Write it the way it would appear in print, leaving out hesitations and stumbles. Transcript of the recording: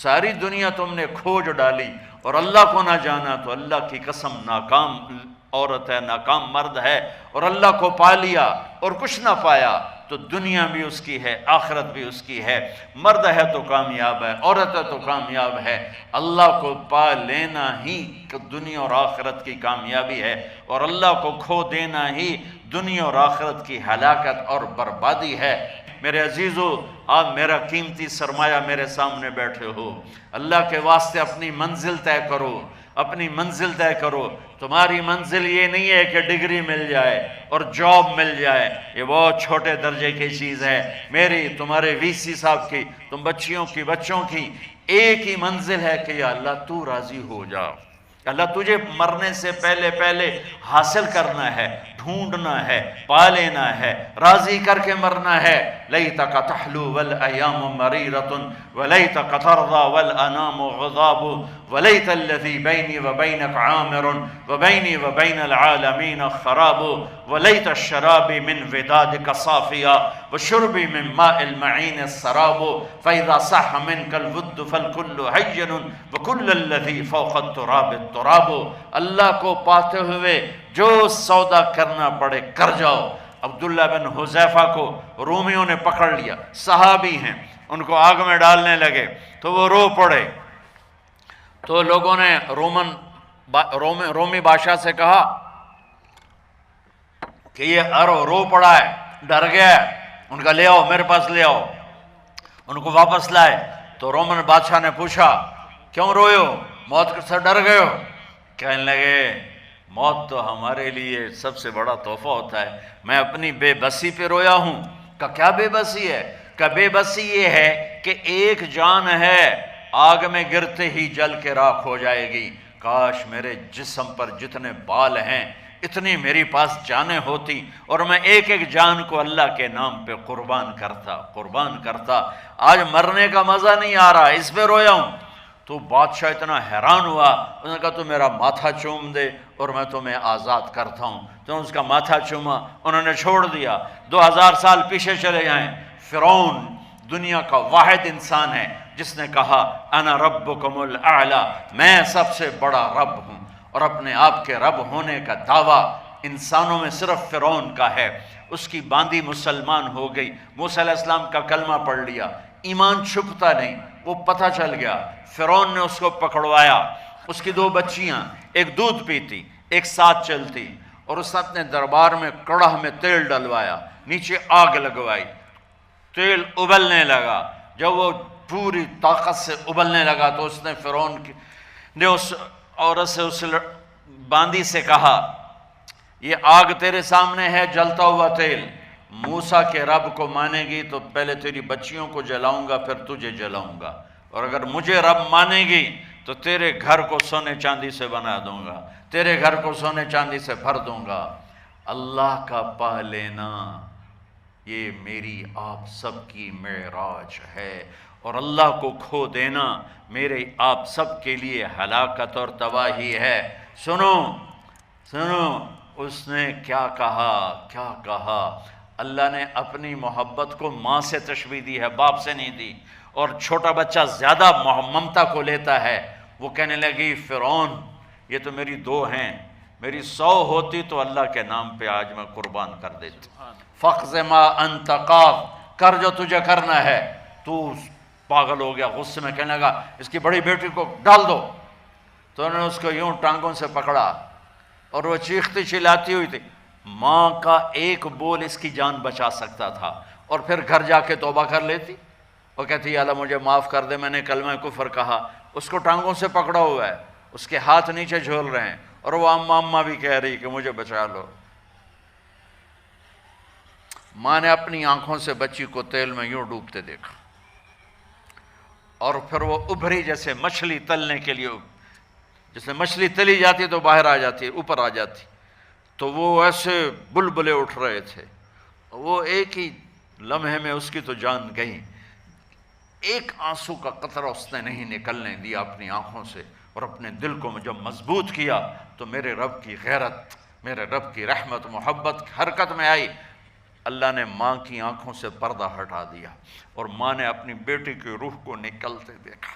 ساری دنیا تم نے کھوج ڈالی اور اللہ کو نہ جانا، تو اللہ کی قسم ناکام عورت ہے، ناکام مرد ہے، اور اللہ کو پا لیا اور کچھ نہ پایا تو دنیا بھی اس کی ہے، آخرت بھی اس کی ہے۔ مرد ہے تو کامیاب ہے، عورت ہے تو کامیاب ہے۔ اللہ کو پا لینا ہی دنیا اور آخرت کی کامیابی ہے، اور اللہ کو کھو دینا ہی دنیا اور آخرت کی ہلاکت اور بربادی ہے۔ میرے عزیزو، آپ میرا قیمتی سرمایہ میرے سامنے بیٹھے ہو، اللہ کے واسطے اپنی منزل طے کرو، اپنی منزل طے کرو۔ تمہاری منزل یہ نہیں ہے کہ ڈگری مل جائے اور جاب مل جائے، یہ بہت چھوٹے درجے کی چیز ہے۔ میری، تمہارے وی سی صاحب کی، تم بچوں کی ایک ہی منزل ہے کہ یا اللہ تو راضی ہو جا۔ اللہ تجھے مرنے سے پہلے حاصل کرنا ہے، ڈھونڈنا ہے، پا لینا ہے، راضی کر کے مرنا ہے۔ لیتک تحلو والایام مریرۃ ولیتک ترضی والانام غضاب ولیت الذی بینی وبینک عامر وبینی وبین العالمین خراب ولیت الشراب من ودادک صافیا وشربی من ماء المعین السراب فاذا صح منک الود فالکل حین وکل الذی فوق التراب التراب۔ اللہ کو پاتے ہوئے جو سودا کرنا پڑے کر جاؤ۔ عبداللہ بن حذیفہ کو رومیوں نے پکڑ لیا، صحابی ہیں، ان کو آگ میں ڈالنے لگے تو وہ رو پڑے، تو لوگوں نے رومی بادشاہ سے کہا کہ یہ رو پڑا ہے، ڈر گیا ہے، ان کا لے آؤ، میرے پاس لے آؤ۔ ان کو واپس لائے تو رومن بادشاہ نے پوچھا کیوں روئے ہو، موت سے ڈر گئے ہو؟ کہنے لگے موت تو ہمارے لیے سب سے بڑا تحفہ ہوتا ہے، میں اپنی بے بسی پہ رویا ہوں۔ کہ کیا بے بسی ہے؟ کہ بے بسی یہ ہے کہ ایک جان ہے آگ میں گرتے ہی جل کے راکھ ہو جائے گی، کاش میرے جسم پر جتنے بال ہیں اتنی میری پاس جانیں ہوتی اور میں ایک ایک جان کو اللہ کے نام پہ قربان کرتا۔ آج مرنے کا مزہ نہیں آ رہا، اس پہ رویا ہوں۔ تو بادشاہ اتنا حیران ہوا، انہوں نے کہا تو میرا ماتھا چوم دے اور میں تمہیں آزاد کرتا ہوں۔ تو اس کا ماتھا چوما، انہوں نے چھوڑ دیا۔ 2000 سال پیچھے چلے جائیں، فرعون دنیا کا واحد انسان ہے جس نے کہا انا ربکم الاعلی، میں سب سے بڑا رب ہوں، اور اپنے آپ کے رب ہونے کا دعویٰ انسانوں میں صرف فرعون کا ہے۔ اس کی باندی مسلمان ہو گئی، موسیٰ علیہ السلام کا کلمہ پڑھ لیا، ایمان چھپتا نہیں، وہ پتہ چل گیا۔ فرعون نے اس کو پکڑوایا، اس کی 2 بچیاں، ایک دودھ پیتی ایک ساتھ چلتی، اور اس نے اپنے دربار میں کڑاہ میں تیل ڈلوایا، نیچے آگ لگوائی، تیل ابلنے لگا۔ جب وہ پوری طاقت سے ابلنے لگا تو اس نے فرعون نے اس عورت سے، اس باندی سے کہا یہ آگ تیرے سامنے ہے، جلتا ہوا تیل، موسیٰ کے رب کو مانے گی تو پہلے تیری بچیوں کو جلاؤں گا پھر تجھے جلاؤں گا، اور اگر مجھے رب مانے گی تو تیرے گھر کو سونے چاندی سے بنا دوں گا، تیرے گھر کو سونے چاندی سے بھر دوں گا۔ اللہ کا پا لینا یہ میری آپ سب کی معراج ہے، اور اللہ کو کھو دینا میرے آپ سب کے لیے ہلاکت اور تباہی ہے۔ سنو اس نے کیا کہا؟ اللہ نے اپنی محبت کو ماں سے تشبیہ دی ہے، باپ سے نہیں دی، اور چھوٹا بچہ زیادہ ممتا کو لیتا ہے۔ وہ کہنے لگی فرعون یہ تو میری 2 ہیں، میری 100 ہوتی تو اللہ کے نام پہ آج میں قربان کر دیتی۔ فَقْضِ مَا أَنْتَ قَاضٍ، کر جو تجھے کرنا ہے۔ تو پاگل ہو گیا، غصے میں کہنے لگا اس کی بڑی بیٹی کو ڈال دو۔ تو انہوں نے اس کو یوں ٹانگوں سے پکڑا اور وہ چیختی چلاتی ہوئی تھی۔ ماں کا ایک بول اس کی جان بچا سکتا تھا، اور پھر گھر جا کے توبہ کر لیتی اور کہتی اللہ مجھے معاف کر دے، میں نے کلمہ کفر کہا۔ اس کو ٹانگوں سے پکڑا ہوا ہے، اس کے ہاتھ نیچے جھول رہے ہیں، اور وہ اماں بھی کہہ رہی کہ مجھے بچا لو۔ ماں نے اپنی آنکھوں سے بچی کو تیل میں یوں ڈوبتے دیکھا، اور پھر وہ ابھری جیسے مچھلی تلنے کے لیے، جیسے مچھلی تلی جاتی تو باہر آ جاتی، اوپر آ جاتی، تو وہ ایسے بلبلے اٹھ رہے تھے۔ وہ ایک ہی لمحے میں اس کی تو جان گئی، ایک آنسو کا قطرہ اس نے نہیں نکلنے دیا اپنی آنکھوں سے، اور اپنے دل کو جب مضبوط کیا تو میرے رب کی غیرت، میرے رب کی رحمت محبت حرکت میں آئی۔ اللہ نے ماں کی آنکھوں سے پردہ ہٹا دیا، اور ماں نے اپنی بیٹی کی روح کو نکلتے دیکھا۔